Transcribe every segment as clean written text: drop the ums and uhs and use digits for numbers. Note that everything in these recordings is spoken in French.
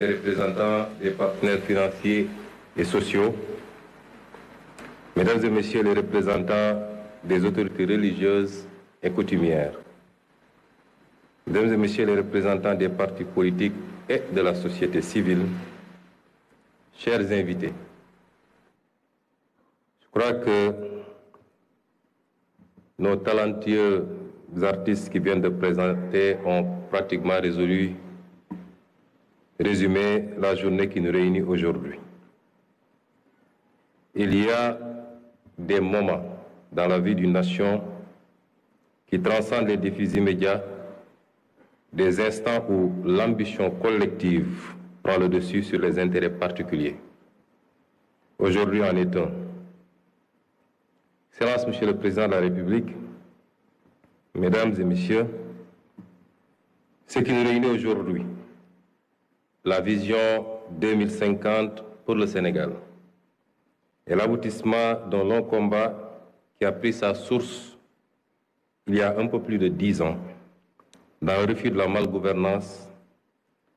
Les représentants des partenaires financiers et sociaux, Mesdames et Messieurs les représentants des autorités religieuses et coutumières, Mesdames et Messieurs les représentants des partis politiques et de la société civile, chers invités, je crois que nos talentueux artistes qui viennent de présenter ont pratiquement résumé la journée qui nous réunit aujourd'hui. Il y a des moments dans la vie d'une nation qui transcendent les défis immédiats, des instants où l'ambition collective prend le dessus sur les intérêts particuliers. Aujourd'hui en est un. Excellence, Monsieur le Président de la République, Mesdames et Messieurs, ce qui nous réunit aujourd'hui, la vision 2050 pour le Sénégal est l'aboutissement d'un long combat qui a pris sa source il y a un peu plus de 10 ans dans le refus de la malgouvernance,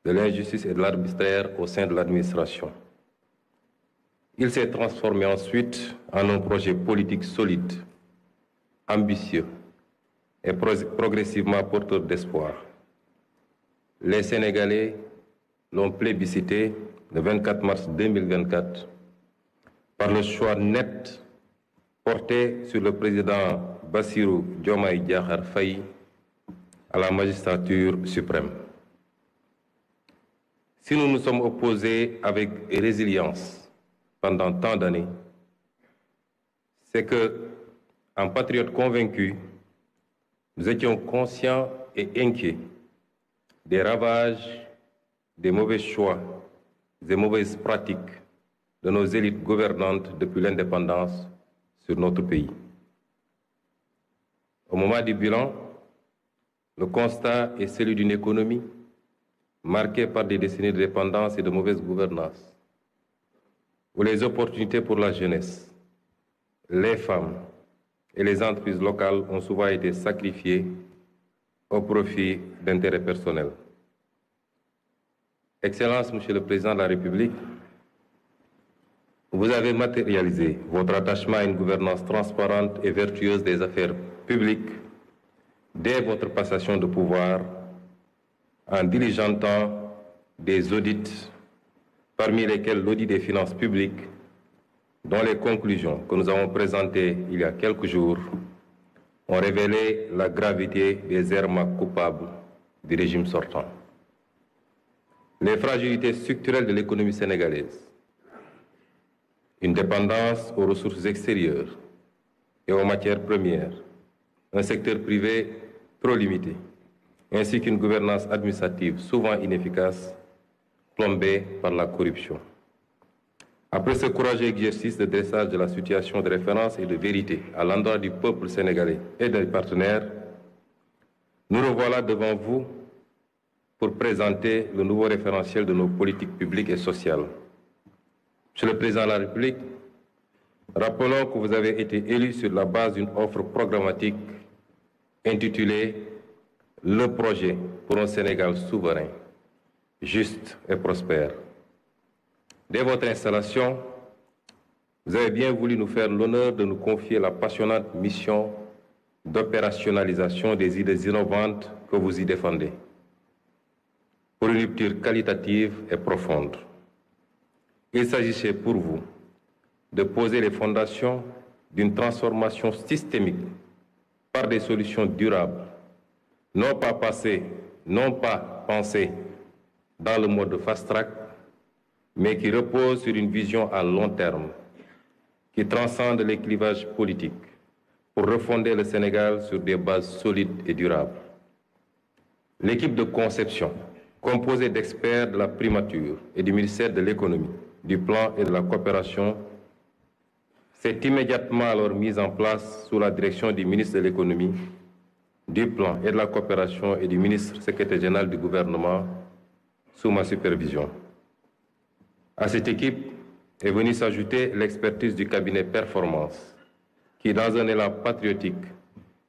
de l'injustice et de l'arbitraire au sein de l'administration. Il s'est transformé ensuite en un projet politique solide, ambitieux et progressivement porteur d'espoir. Les Sénégalais l'ont plébiscité le 24 mars 2024 par le choix net porté sur le président Bassirou Diomaye Diakhar Faye à la magistrature suprême. Si nous nous sommes opposés avec résilience pendant tant d'années, c'est que, en patriotes convaincus, nous étions conscients et inquiets des ravages, des mauvais choix, des mauvaises pratiques de nos élites gouvernantes depuis l'indépendance sur notre pays. Au moment du bilan, le constat est celui d'une économie marquée par des décennies de dépendance et de mauvaise gouvernance, où les opportunités pour la jeunesse, les femmes et les entreprises locales ont souvent été sacrifiées au profit d'intérêts personnels. Excellence, Monsieur le Président de la République, vous avez matérialisé votre attachement à une gouvernance transparente et vertueuse des affaires publiques dès votre passation de pouvoir en diligentant des audits, parmi lesquels l'audit des finances publiques, dont les conclusions que nous avons présentées il y a quelques jours ont révélé la gravité des errements coupables du régime sortant. Les fragilités structurelles de l'économie sénégalaise, une dépendance aux ressources extérieures et aux matières premières, un secteur privé trop limité, ainsi qu'une gouvernance administrative souvent inefficace, plombée par la corruption. Après ce courageux exercice de dressage de la situation de référence et de vérité à l'endroit du peuple sénégalais et des partenaires, nous revoilà devant vous pour présenter le nouveau référentiel de nos politiques publiques et sociales. Monsieur le Président de la République, rappelons que vous avez été élu sur la base d'une offre programmatique intitulée « Le projet pour un Sénégal souverain, juste et prospère ». Dès votre installation, vous avez bien voulu nous faire l'honneur de nous confier la passionnante mission d'opérationnalisation des idées innovantes que vous y défendez, pour une rupture qualitative et profonde. Il s'agissait pour vous de poser les fondations d'une transformation systémique par des solutions durables, non pas pensées dans le mode fast-track, mais qui reposent sur une vision à long terme, qui transcende les clivages politiques pour refonder le Sénégal sur des bases solides et durables. L'équipe de conception, composée d'experts de la primature et du ministère de l'économie, du plan et de la coopération, s'est immédiatement alors mise en place sous la direction du ministre de l'économie, du plan et de la coopération et du ministre secrétaire général du gouvernement sous ma supervision. À cette équipe est venue s'ajouter l'expertise du cabinet Performance, qui, dans un élan patriotique,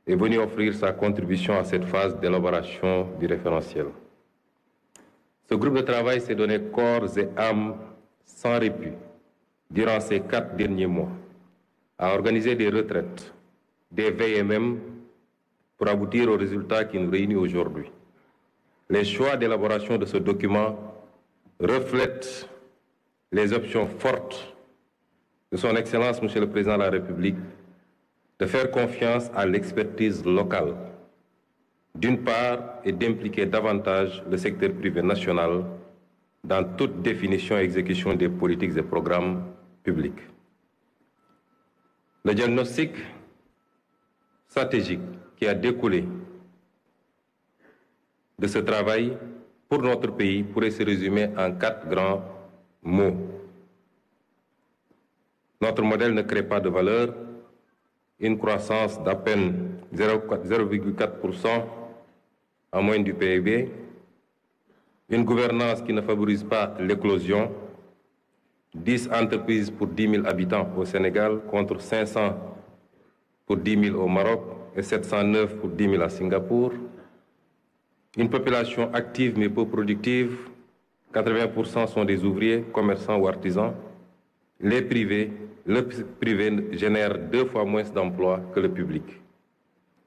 est venu offrir sa contribution à cette phase d'élaboration du référentiel. Ce groupe de travail s'est donné corps et âme sans répit durant ces 4 derniers mois à organiser des retraites, des veilles et même pour aboutir aux résultats qui nous réunissent aujourd'hui. Les choix d'élaboration de ce document reflètent les options fortes de son Excellence, Monsieur le Président de la République, de faire confiance à l'expertise locale, d'une part, et d'impliquer davantage le secteur privé national dans toute définition et exécution des politiques et programmes publics. Le diagnostic stratégique qui a découlé de ce travail pour notre pays pourrait se résumer en 4 grands mots. Notre modèle ne crée pas de valeur, une croissance d'à peine 0,4% en moyenne du PIB, une gouvernance qui ne favorise pas l'éclosion, 10 entreprises pour 10 000 habitants au Sénégal contre 500 pour 10 000 au Maroc et 709 pour 10 000 à Singapour, une population active mais peu productive, 80% sont des ouvriers, commerçants ou artisans, le privé génère 2 fois moins d'emplois que le public.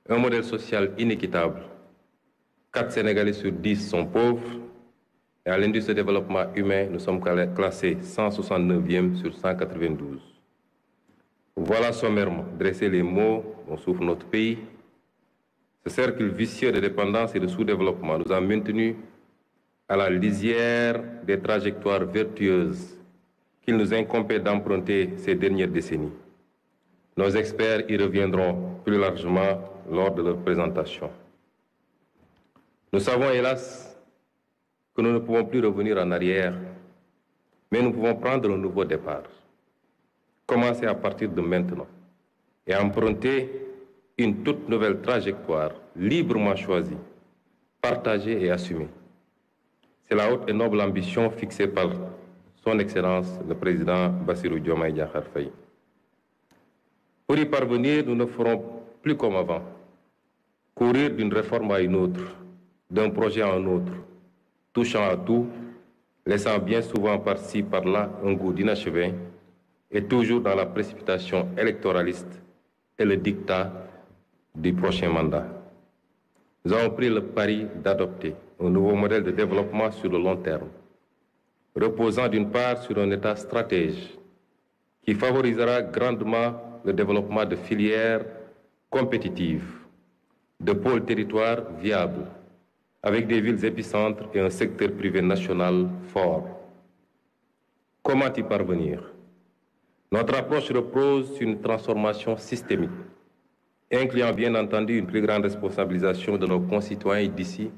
Un modèle social inéquitable. 4 Sénégalais sur 10 sont pauvres. Et à l'indice de développement humain, nous sommes classés 169e sur 192. Voilà sommairement dressé les mots dont souffre notre pays. Ce cercle vicieux de dépendance et de sous-développement nous a maintenus à la lisière des trajectoires vertueuses qu'il nous incombait d'emprunter ces dernières décennies. Nos experts y reviendront plus largement lors de leur présentation. Nous savons, hélas, que nous ne pouvons plus revenir en arrière, mais nous pouvons prendre un nouveau départ. Commencer à partir de maintenant et emprunter une toute nouvelle trajectoire librement choisie, partagée et assumée. C'est la haute et noble ambition fixée par Son Excellence le Président Bassirou Diomaye Diakhar Faye. Pour y parvenir, nous ne ferons plus comme avant, courir d'une réforme à une autre, d'un projet à un autre, touchant à tout, laissant bien souvent par-ci, par-là un goût d'inachevé, et toujours dans la précipitation électoraliste et le diktat du prochain mandat. Nous avons pris le pari d'adopter un nouveau modèle de développement sur le long terme, reposant d'une part sur un État stratège qui favorisera grandement le développement de filières compétitives, de pôles territoires viables, avec des villes épicentres et un secteur privé national fort. Comment y parvenir? Notre approche repose sur une transformation systémique, incluant bien entendu une plus grande responsabilisation de nos concitoyens d'ici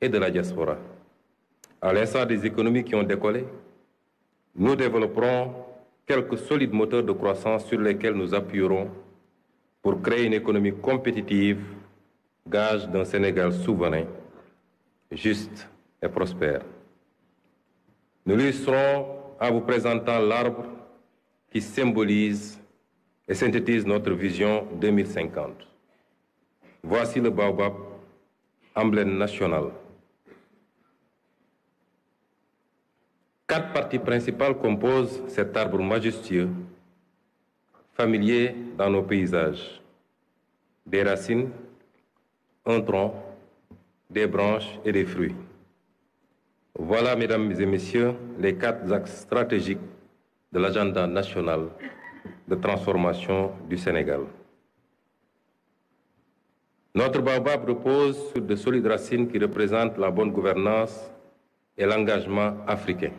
et de la diaspora. À l'instar des économies qui ont décollé, nous développerons quelques solides moteurs de croissance sur lesquels nous appuierons pour créer une économie compétitive, gage d'un Sénégal souverain, juste et prospère. Nous l'illustrons en vous présentant l'arbre qui symbolise et synthétise notre vision 2050. Voici le baobab, emblème national. 4 parties principales composent cet arbre majestueux, familier dans nos paysages. Des racines, un tronc, des branches et des fruits. Voilà, mesdames et messieurs, les 4 axes stratégiques de l'agenda national de transformation du Sénégal. Notre baobab repose sur de solides racines qui représentent la bonne gouvernance et l'engagement africain.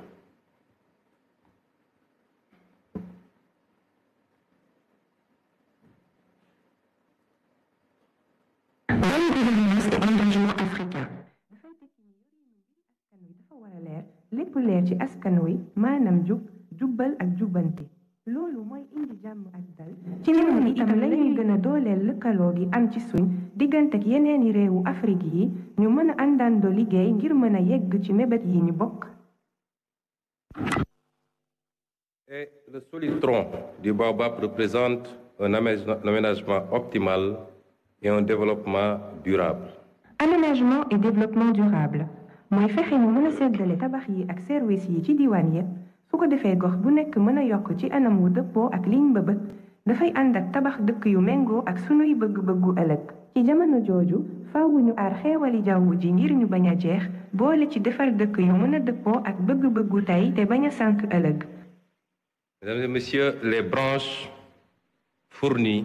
lépp leer ci askan wi maanaam jub jubbal ak jubbanti loolu mooy indi jàmm ak dal ci noonu itam lañuy gën a dooleel lëkkaloo gi am ci suñ diggante ak yeneeni réewu Afrique yi ñu mën a àndandoo liggéey ngir mën a yegg ci mébét yi ñu bokk. Et le solide tronc du baobab représente un aménagement optimal et un développement durable. Aménagement et développement durable mooy fexe ñu mën a séddale tabax yi ak service yi ci diwaan yépp su ko defee gox bu nekk mën a yokk ci anam wu dëppoo ak liñ mbëbët dafay ànd ak tabax dëkk yu méngoo ak sunuy bëgg-bëggu ëllëg ci jamono jooju faawu ñu aar xeewali jaww ji ngir ñu bañ a jeex boole ci defar dëkk yu mën a dëppoo ak bëgg-bëggu tey te bañ a sànk ëllëg. Mesdames et messieurs, les branches fournies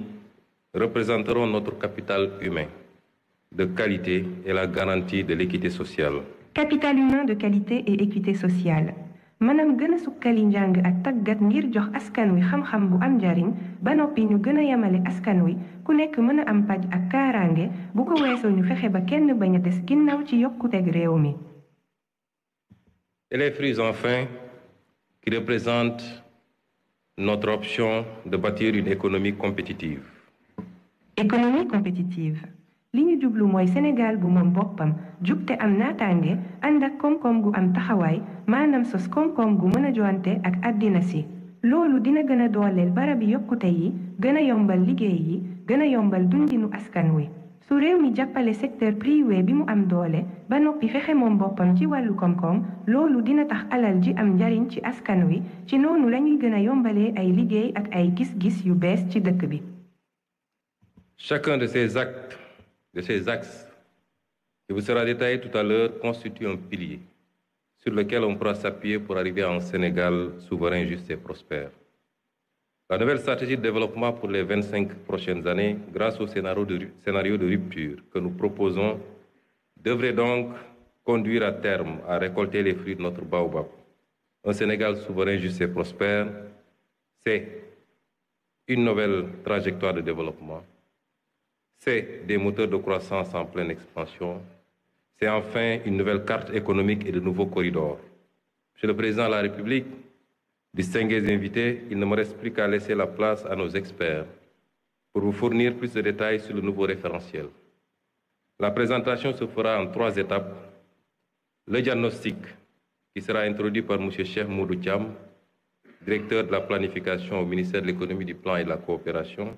représenteront notre capital humain de qualité et la garantie de l'équité sociale. Capital humain de qualité et équité sociale. maanaam gën a sukkali njàng ak tàggat ngir jox askan wi xam-xam bu am njariñ ba noppi ñu gën a yemale askan wi ku nekk mën a am paj ak kaaraange bu ko weesoo ñu fexe ba kenn bañ a des ginnaaw ci yokkuteg réew mi. Et les fruits enfin qui représentent notre option de bâtir une économie compétitive. Économie compétitive. li ñu jublu mooy Sénégal bu moom boppam jub te am naataange ànd ak koom-koom gu am taxawaay maanaam sos koom-koom gu mën a joante ak àddina si loolu dina gën a dooleel barabi yokkute yi gën a yombal liggéey yi gën a yombal dundinu askan wi su réew mi jàppale secteur privé bi mu am doole ba noppi fexe moom boppam ci wàllu koom-koom loolu dina tax alal ji am njariñ ci askan wi ci noonu lañuy gën a yombalee ay liggéey ak ay gis-gis yu bees ci dëkk bi. Chacun de ces axes qui vous sera détaillé tout à l'heure constitue un pilier sur lequel on pourra s'appuyer pour arriver à un Sénégal souverain, juste et prospère. La nouvelle stratégie de développement pour les 25 prochaines années, grâce au scénario de rupture que nous proposons, devrait donc conduire à terme à récolter les fruits de notre baobab. Un Sénégal souverain, juste et prospère, c'est une nouvelle trajectoire de développement. C'est des moteurs de croissance en pleine expansion. C'est enfin une nouvelle carte économique et de nouveaux corridors. Monsieur le Président de la République, distingués invités, il ne me reste plus qu'à laisser la place à nos experts pour vous fournir plus de détails sur le nouveau référentiel. La présentation se fera en 3 étapes. Le diagnostic, qui sera introduit par M. Cheikh Moudou Thiam, directeur de la planification au ministère de l'économie, du plan et de la coopération.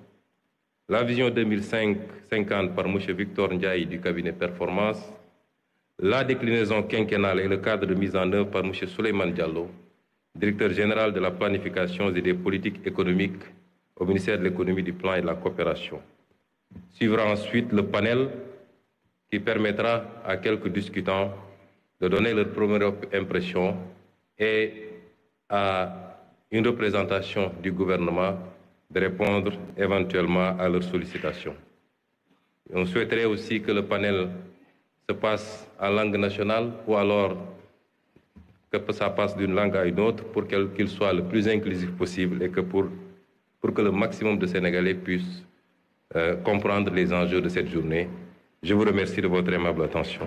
La vision 2050 par M. Victor Ndiaye du cabinet Performance, la déclinaison quinquennale et le cadre de mise en œuvre par M. Souleymane Diallo, directeur général de la planification et des politiques économiques au ministère de l'économie, du plan et de la coopération. Suivra ensuite le panel qui permettra à quelques discutants de donner leur première impression et à une représentation du gouvernement de répondre éventuellement à leurs sollicitations. On souhaiterait aussi que le panel se passe en langue nationale ou alors que ça passe d'une langue à une autre pour qu'il soit le plus inclusif possible et que pour que le maximum de Sénégalais puissent comprendre les enjeux de cette journée. Je vous remercie de votre aimable attention.